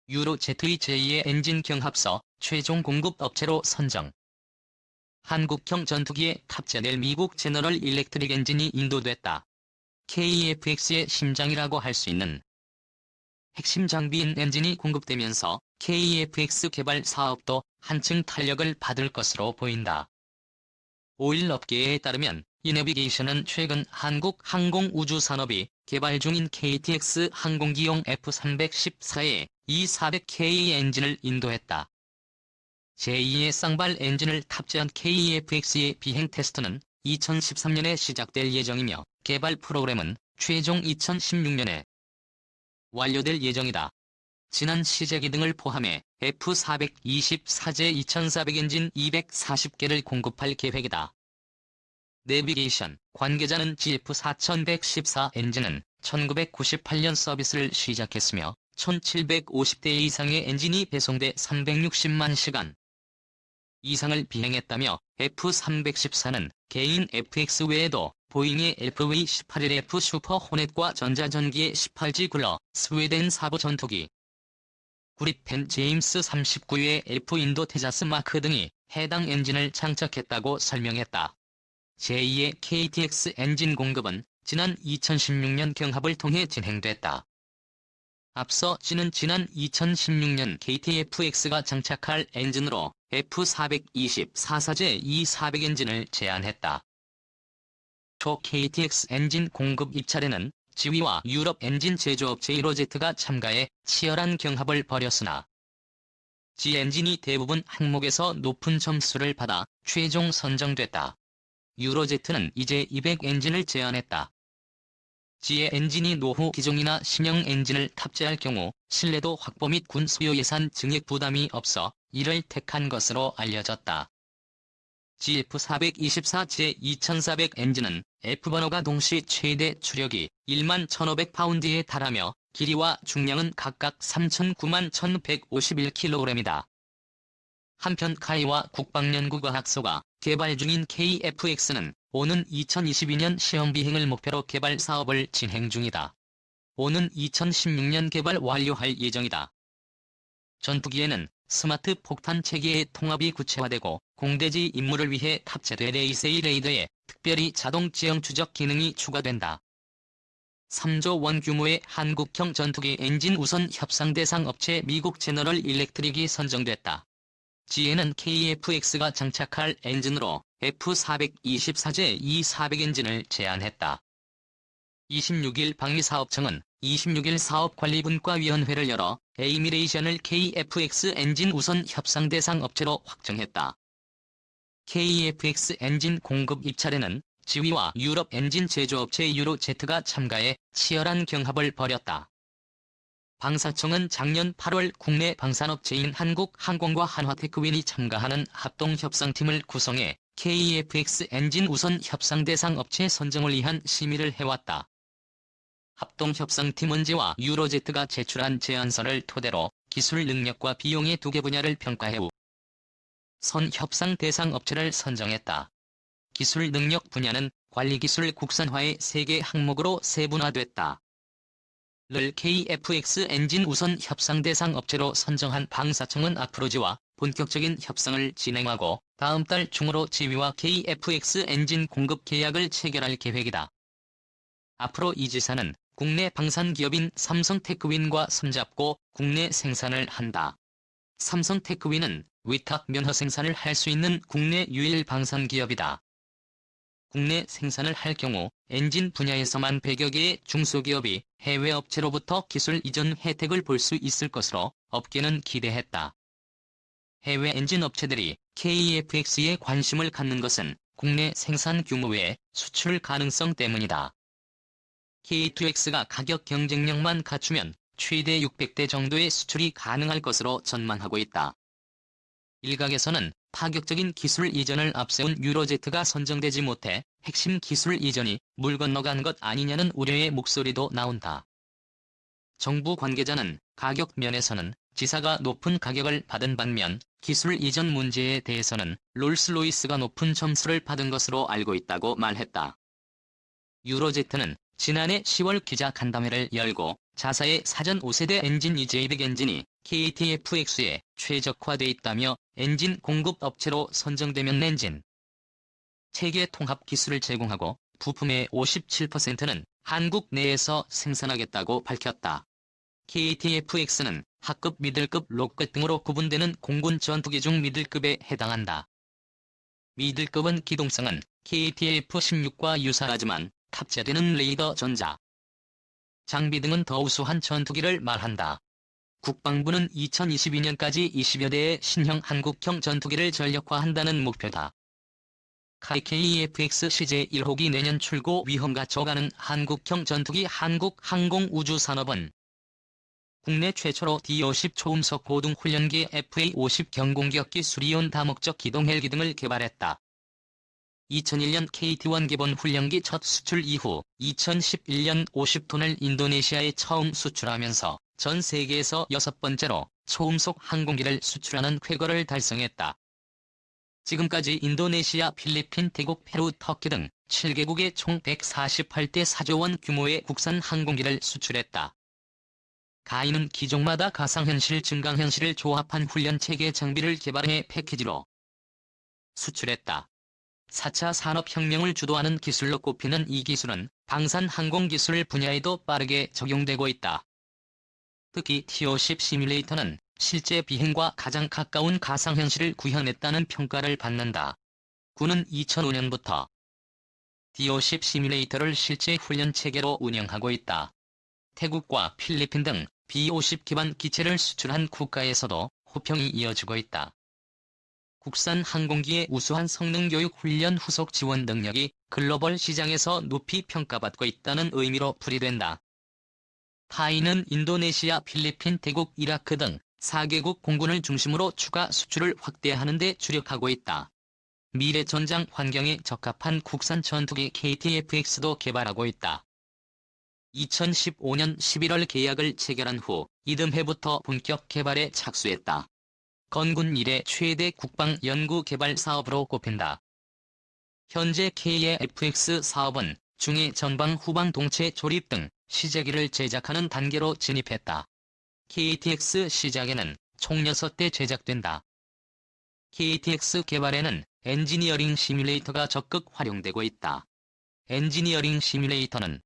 유로제트의 제2의 엔진 경합서 최종 공급 업체로 선정. 한국형 전투기에 탑재될 미국 제너럴 일렉트릭 엔진이 인도됐다. KFX의 심장이라고 할 수 있는 핵심 장비인 엔진이 공급되면서 KFX 개발 사업도 한층 탄력을 받을 것으로 보인다. 오일 업계에 따르면 이 내비게이션은 최근 한국 항공우주산업이 개발 중인 KTX 항공기용 F314에 E400K 엔진을 인도했다. 제2의 쌍발 엔진을 탑재한 KFX의 비행 테스트는 2013년에 시작될 예정이며 개발 프로그램은 최종 2016년에 완료될 예정이다. 지난 시제기 등을 포함해 F424제 2400 엔진 240개를 공급할 계획이다. 내비게이션 관계자는 GF4114 엔진은 1998년 서비스를 시작했으며 1750대 이상의 엔진이 배송돼 360만 시간 이상을 비행했다며 F314는 개인 FX 외에도 보잉의 FV-18F 슈퍼 호넷과 전자전기의 18G 굴러 스웨덴 사부 전투기 구리펜 제임스 39의 F 인도 테자스 마크 등이 해당 엔진을 장착했다고 설명했다. 제2의 KTX 엔진 공급은 지난 2016년 경합을 통해 진행됐다. 앞서 G는 지난 2016년 KTFX가 장착할 엔진으로 F424제 E400 엔진을 제안했다. 초 KTX 엔진 공급 입찰에는 지위와 유럽 엔진 제조업체 유로제트가 참가해 치열한 경합을 벌였으나 G 엔진이 대부분 항목에서 높은 점수를 받아 최종 선정됐다. 유로제트는 이제 200 엔진을 제안했다. G의 엔진이 노후 기종이나 신형 엔진을 탑재할 경우 신뢰도 확보 및 군 수요 예산 증액 부담이 없어 이를 택한 것으로 알려졌다. GF424제 2400 엔진은 F번호가 동시 최대 추력이 11,500파운드에 달하며 길이와 중량은 각각 3,009만 1,151kg이다. 한편 카이와 국방연구과학소가 개발 중인 KFX는 오는 2022년 시험 비행을 목표로 개발 사업을 진행 중이다. 오는 2016년 개발 완료할 예정이다. 전투기에는 스마트 폭탄 체계의 통합이 구체화되고 공대지 임무를 위해 탑재될 A3 레이더에 특별히 자동 지형 추적 기능이 추가된다. 3조 원 규모의 한국형 전투기 엔진 우선 협상 대상 업체 미국 제너럴 일렉트릭이 선정됐다. G에는 KFX가 장착할 엔진으로 F424제 E400 엔진을 제안했다. 26일 방위사업청은 26일 사업관리분과위원회를 열어 에이미레이션을 KFX 엔진 우선 협상 대상 업체로 확정했다. KFX 엔진 공급 입찰에는 지위와 유럽 엔진 제조업체 유로제트가 참가해 치열한 경합을 벌였다. 방사청은 작년 8월 국내 방산업체인 한국항공과 한화테크윈이 참가하는 합동협상팀을 구성해 KFX 엔진 우선 협상 대상 업체 선정을 위한 심의를 해왔다. 합동협상팀은 G와 유로제트가 제출한 제안서를 토대로 기술 능력과 비용의 두 개 분야를 평가해 후 선 협상 대상 업체를 선정했다. 기술 능력 분야는 관리기술 국산화의 3개 항목으로 세분화됐다. 를 KFX 엔진 우선 협상 대상 업체로 선정한 방사청은 앞으로 G와 본격적인 협상을 진행하고 다음 달 중으로 G와 KFX 엔진 공급 계약을 체결할 계획이다. 앞으로 이 지사는 국내 방산기업인 삼성테크윈과 손잡고 국내 생산을 한다. 삼성테크윈은 위탁 면허 생산을 할 수 있는 국내 유일 방산기업이다. 국내 생산을 할 경우 엔진 분야에서만 100여 개의 중소기업이 해외 업체로부터 기술 이전 혜택을 볼 수 있을 것으로 업계는 기대했다. 해외 엔진 업체들이 KFX에 관심을 갖는 것은 국내 생산 규모 외에 수출 가능성 때문이다. K2X가 가격 경쟁력만 갖추면 최대 600대 정도의 수출이 가능할 것으로 전망하고 있다. 일각에서는 파격적인 기술 이전을 앞세운 유로제트가 선정되지 못해 핵심 기술 이전이 물 건너간 것 아니냐는 우려의 목소리도 나온다. 정부 관계자는 가격 면에서는 지사가 높은 가격을 받은 반면 기술 이전 문제에 대해서는 롤스로이스가 높은 점수를 받은 것으로 알고 있다고 말했다. 유로제트는 지난해 10월 기자 간담회를 열고 자사의 사전 5세대 엔진 EJ100 엔진이 KTFX에 최적화돼 있다며 엔진 공급 업체로 선정되면 엔진 체계 통합 기술을 제공하고 부품의 57%는 한국 내에서 생산하겠다고 밝혔다. KTFX는 하급, 미들급, 로켓 등으로 구분되는 공군 전투기 중 미들급에 해당한다. 미들급은 기동성은 KTF-16과 유사하지만 탑재되는 레이더, 전자, 장비 등은 더 우수한 전투기를 말한다. 국방부는 2022년까지 20여 대의 신형 한국형 전투기를 전력화한다는 목표다. KTFX CJ1호기 내년 출고 위험과 저가는 한국형 전투기. 한국항공우주산업은 국내 최초로 D-50 초음속 고등훈련기 FA-50 경공격기 수리온 다목적 기동 헬기 등을 개발했다. 2001년 KT-1 기본 훈련기 첫 수출 이후 2011년 50톤을 인도네시아에 처음 수출하면서 전 세계에서 6번째로 초음속 항공기를 수출하는 쾌거를 달성했다. 지금까지 인도네시아, 필리핀, 태국, 페루, 터키 등 7개국에 총 148대 4조 원 규모의 국산 항공기를 수출했다. 가인은 기종마다 가상현실, 증강현실을 조합한 훈련체계 장비를 개발해 패키지로 수출했다. 4차 산업혁명을 주도하는 기술로 꼽히는 이 기술은 방산항공기술 분야에도 빠르게 적용되고 있다. 특히 T-50 시뮬레이터는 실제 비행과 가장 가까운 가상현실을 구현했다는 평가를 받는다. 군은 2005년부터 T-50 시뮬레이터를 실제 훈련체계로 운영하고 있다. 태국과 필리핀 등 B-50 기반 기체를 수출한 국가에서도 호평이 이어지고 있다. 국산 항공기의 우수한 성능 교육 훈련 후속 지원 능력이 글로벌 시장에서 높이 평가받고 있다는 의미로 풀이된다. 타이는 인도네시아, 필리핀, 태국, 이라크 등 4개국 공군을 중심으로 추가 수출을 확대하는 데 주력하고 있다. 미래 전장 환경에 적합한 국산 전투기 KTFX도 개발하고 있다. 2015년 11월 계약을 체결한 후 이듬 해부터 본격 개발에 착수했다. 건군 이래 최대 국방 연구 개발 사업으로 꼽힌다. 현재 KTFX 사업은 중해 전방 후방 동체 조립 등 시제기를 제작하는 단계로 진입했다. KTX 시작에는 총 6대 제작된다. KTX 개발에는 엔지니어링 시뮬레이터가 적극 활용되고 있다. 엔지니어링 시뮬레이터는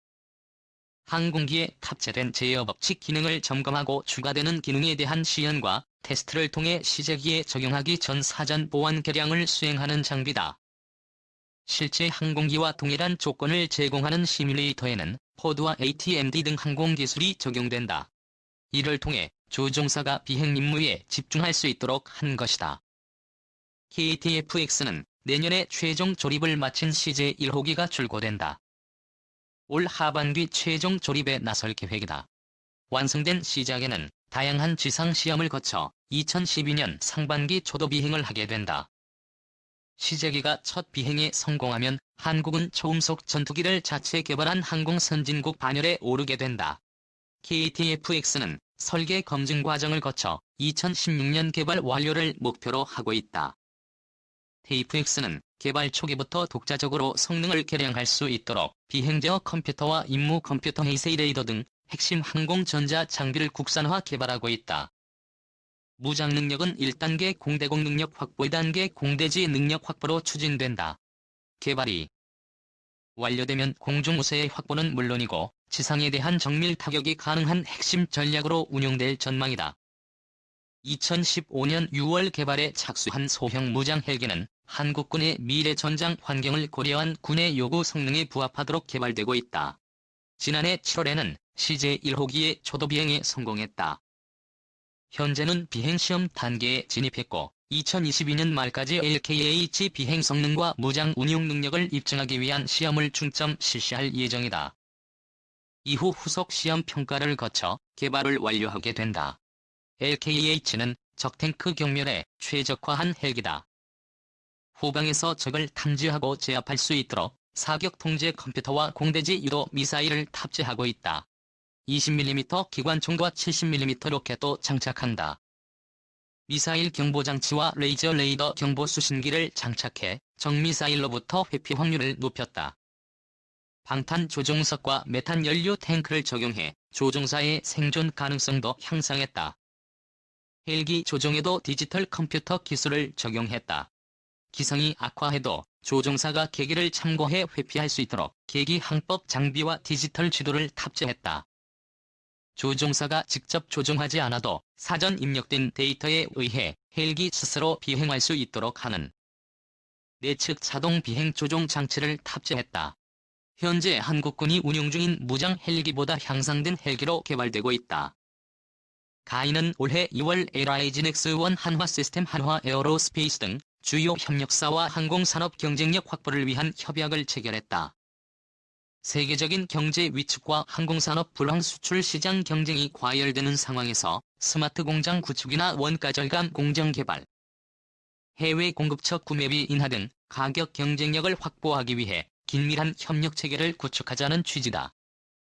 항공기에 탑재된 제어 법칙 기능을 점검하고 추가되는 기능에 대한 시연과 테스트를 통해 시제기에 적용하기 전 사전 보안 계량을 수행하는 장비다. 실제 항공기와 동일한 조건을 제공하는 시뮬레이터에는 포드와 ATMD 등 항공기술이 적용된다. 이를 통해 조종사가 비행 임무에 집중할 수 있도록 한 것이다. KTFX는 내년에 최종 조립을 마친 CJ1호기가 출고된다. 올 하반기 최종 조립에 나설 계획이다. 완성된 시작에는 다양한 지상 시험을 거쳐 2012년 상반기 초도 비행을 하게 된다. 시제기가 첫 비행에 성공하면 한국은 초음속 전투기를 자체 개발한 항공 선진국 반열에 오르게 된다. KTFX는 설계 검증 과정을 거쳐 2016년 개발 완료를 목표로 하고 있다. TFX는 개발 초기부터 독자적으로 성능을 개량할 수 있도록 비행제어 컴퓨터와 임무 컴퓨터 헤이세이 레이더 등 핵심 항공 전자 장비를 국산화 개발하고 있다. 무장 능력은 1단계 공대공 능력 확보, 2단계 공대지 능력 확보로 추진된다. 개발이 완료되면 공중우세의 확보는 물론이고 지상에 대한 정밀 타격이 가능한 핵심 전략으로 운용될 전망이다. 2015년 6월 개발에 착수한 소형 무장 헬기는 한국군의 미래 전장 환경을 고려한 군의 요구 성능에 부합하도록 개발되고 있다. 지난해 7월에는 CJ1호기의 초도 비행에 성공했다. 현재는 비행시험 단계에 진입했고 2022년 말까지 LKH 비행 성능과 무장 운용 능력을 입증하기 위한 시험을 중점 실시할 예정이다. 이후 후속 시험 평가를 거쳐 개발을 완료하게 된다. LKH는 적탱크 경멸에 최적화한 헬기다. 후방에서 적을 탐지하고 제압할 수 있도록 사격 통제 컴퓨터와 공대지 유도 미사일을 탑재하고 있다. 20mm 기관총과 70mm 로켓도 장착한다. 미사일 경보장치와 레이저 레이더 경보 수신기를 장착해 적미사일로부터 회피 확률을 높였다. 방탄 조종석과 메탄 연료 탱크를 적용해 조종사의 생존 가능성도 향상했다. 헬기 조종에도 디지털 컴퓨터 기술을 적용했다. 기상이 악화해도 조종사가 계기를 참고해 회피할 수 있도록 계기 항법 장비와 디지털 지도를 탑재했다. 조종사가 직접 조종하지 않아도 사전 입력된 데이터에 의해 헬기 스스로 비행할 수 있도록 하는 내측 자동 비행 조종 장치를 탑재했다. 현재 한국군이 운용 중인 무장 헬기보다 향상된 헬기로 개발되고 있다. 가인은 올해 2월 LIG 넥스1 한화 시스템 한화 에어로스페이스 등 주요 협력사와 항공산업 경쟁력 확보를 위한 협약을 체결했다. 세계적인 경제 위축과 항공산업 불황 수출 시장 경쟁이 과열되는 상황에서 스마트 공장 구축이나 원가 절감 공정 개발, 해외 공급처 구매비 인하 등 가격 경쟁력을 확보하기 위해 긴밀한 협력 체계를 구축하자는 취지다.